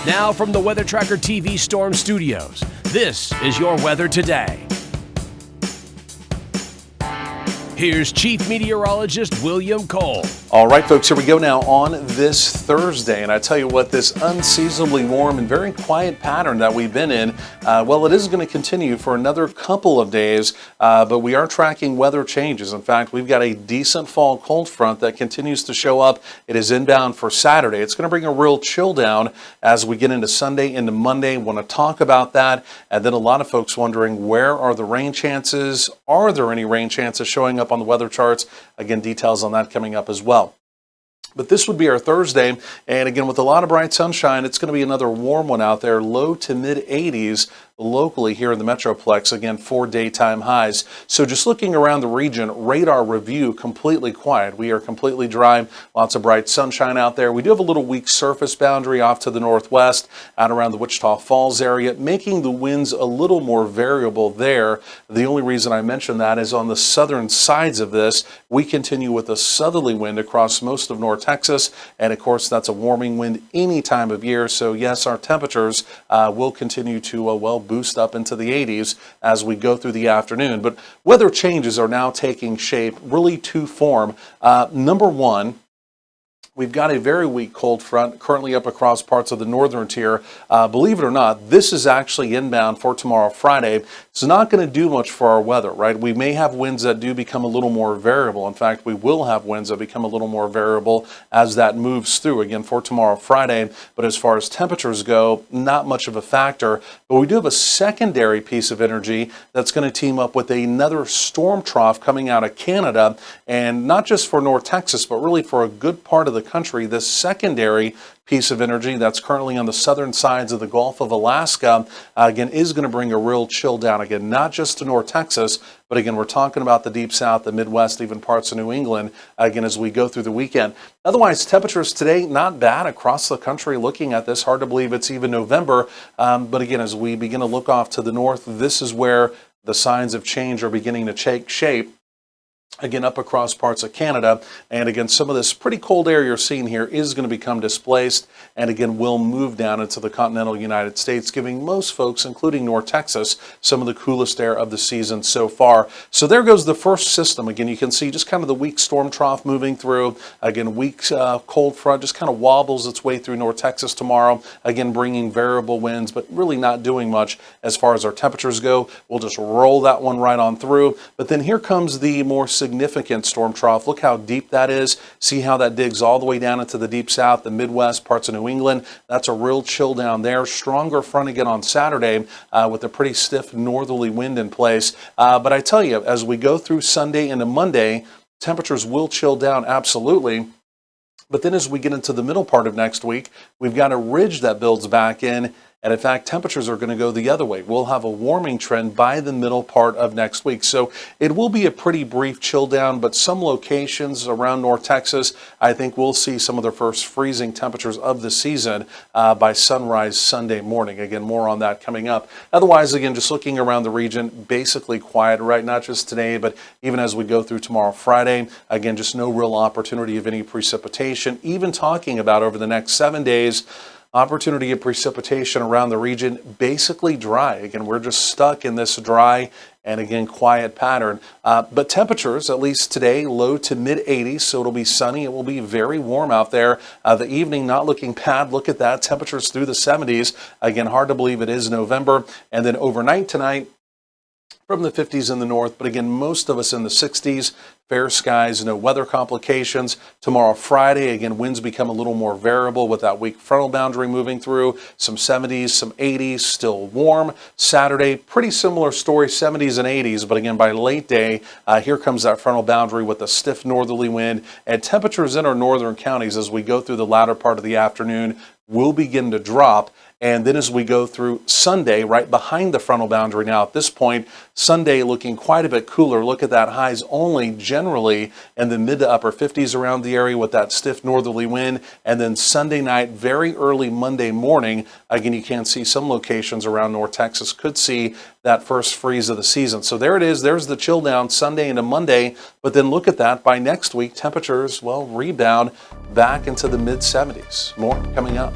Now from the Weather Tracker TV Storm Studios, this is your weather today. Here's Chief Meteorologist William Cole. All right, folks, here we go now on this Thursday. And I tell you what, this unseasonably warm and very quiet pattern that we've been in, well, it is going to continue for another couple of days, but we are tracking weather changes. In fact, we've got a decent fall cold front that continues to show up. It is inbound for Saturday. It's going to bring a real chill down as we get into Sunday, into Monday. Want to talk about that. And then a lot of folks wondering, where are the rain chances? Are there any rain chances showing up on the weather charts? Again, details on that coming up as well. But this would be our Thursday, and again, with a lot of bright sunshine, it's going to be another warm one out there, low to mid 80s locally here in the Metroplex, again, 4 daytime highs. So just looking around the region, radar review, completely quiet. We are completely dry, lots of bright sunshine out there. We do have a little weak surface boundary off to the northwest, out around the Wichita Falls area, making the winds a little more variable there. The only reason I mention that is on the southern sides of this, we continue with a southerly wind across most of North Texas, and of course, that's a warming wind any time of year. So yes, our temperatures will continue to, boost up into the 80s as we go through the afternoon. But weather changes are now taking shape, really to form. Number one, we've got a very weak cold front currently up across parts of the northern tier. Believe it or not, this is actually inbound for tomorrow, Friday. It's not going to do much for our weather, right? We may have winds that do become a little more variable. In fact, we will have winds that become a little more variable as that moves through, again, for tomorrow, Friday. But as far as temperatures go, not much of a factor. But we do have a secondary piece of energy that's going to team up with another storm trough coming out of Canada. And not just for North Texas, but really for a good part of the country. This secondary piece of energy that's currently on the southern sides of the Gulf of Alaska, again, is going to bring a real chill down. Again, not just to North Texas, but again, we're talking about the deep south, the Midwest, even parts of New England, again, as we go through the weekend. Otherwise, temperatures today, not bad across the country. Looking at this, hard to believe it's even November. But again, as we begin to look off to the north, this is where the signs of change are beginning to take shape. Again, up across parts of Canada. And again, some of this pretty cold air you're seeing here is going to become displaced and again will move down into the continental United States, giving most folks, including North Texas, some of the coolest air of the season so far. So there goes the first system. Again, you can see just kind of the weak storm trough moving through. Again, weak cold front just kind of wobbles its way through North Texas tomorrow. Again, bringing variable winds, but really not doing much as far as our temperatures go. We'll just roll that one right on through. But then here comes the more significant storm trough. Look how deep that is. See how that digs all the way down into the deep south, the Midwest, parts of New England. That's a real chill down there. Stronger front again on Saturday with a pretty stiff northerly wind in place. But I tell you, as we go through Sunday into Monday, temperatures will chill down absolutely. But then as we get into the middle part of next week, we've got a ridge that builds back in. And in fact, temperatures are going to go the other way. We'll have a warming trend by the middle part of next week. So it will be a pretty brief chill down, but some locations around North Texas, I think we'll see some of the first freezing temperatures of the season by sunrise Sunday morning. Again, more on that coming up. Otherwise, again, just looking around the region, basically quiet, right? Not just today, but even as we go through tomorrow, Friday. Again, just no real opportunity of any precipitation. Even talking about over the next 7 days, opportunity of precipitation around the region, basically dry. Again, we're just stuck in this dry and again, quiet pattern. But temperatures, at least today, low to mid 80s, so it'll be sunny. It will be very warm out there. The evening not looking bad. Look at that. Temperatures through the 70s. Again, hard to believe it is November. And then overnight tonight, from the 50s in the north, but again, most of us in the 60s. Fair skies, no weather complications. Tomorrow, Friday, again, winds become a little more variable with that weak frontal boundary moving through. Some 70s, some 80s, still warm. Saturday, pretty similar story, 70s and 80s, but again, by late day, here comes that frontal boundary with a stiff northerly wind. And temperatures in our northern counties as we go through the latter part of the afternoon will begin to drop. And then as we go through Sunday, right behind the frontal boundary now at this point, Sunday looking quite a bit cooler. Look at that, highs only generally in the mid to upper 50s around the area with that stiff northerly wind. And then Sunday night, very early Monday morning, again, you can see some locations around North Texas could see that first freeze of the season. So there it is. There's the chill down Sunday into Monday. But then look at that. By next week, temperatures, well, rebound back into the mid 70s. More coming up.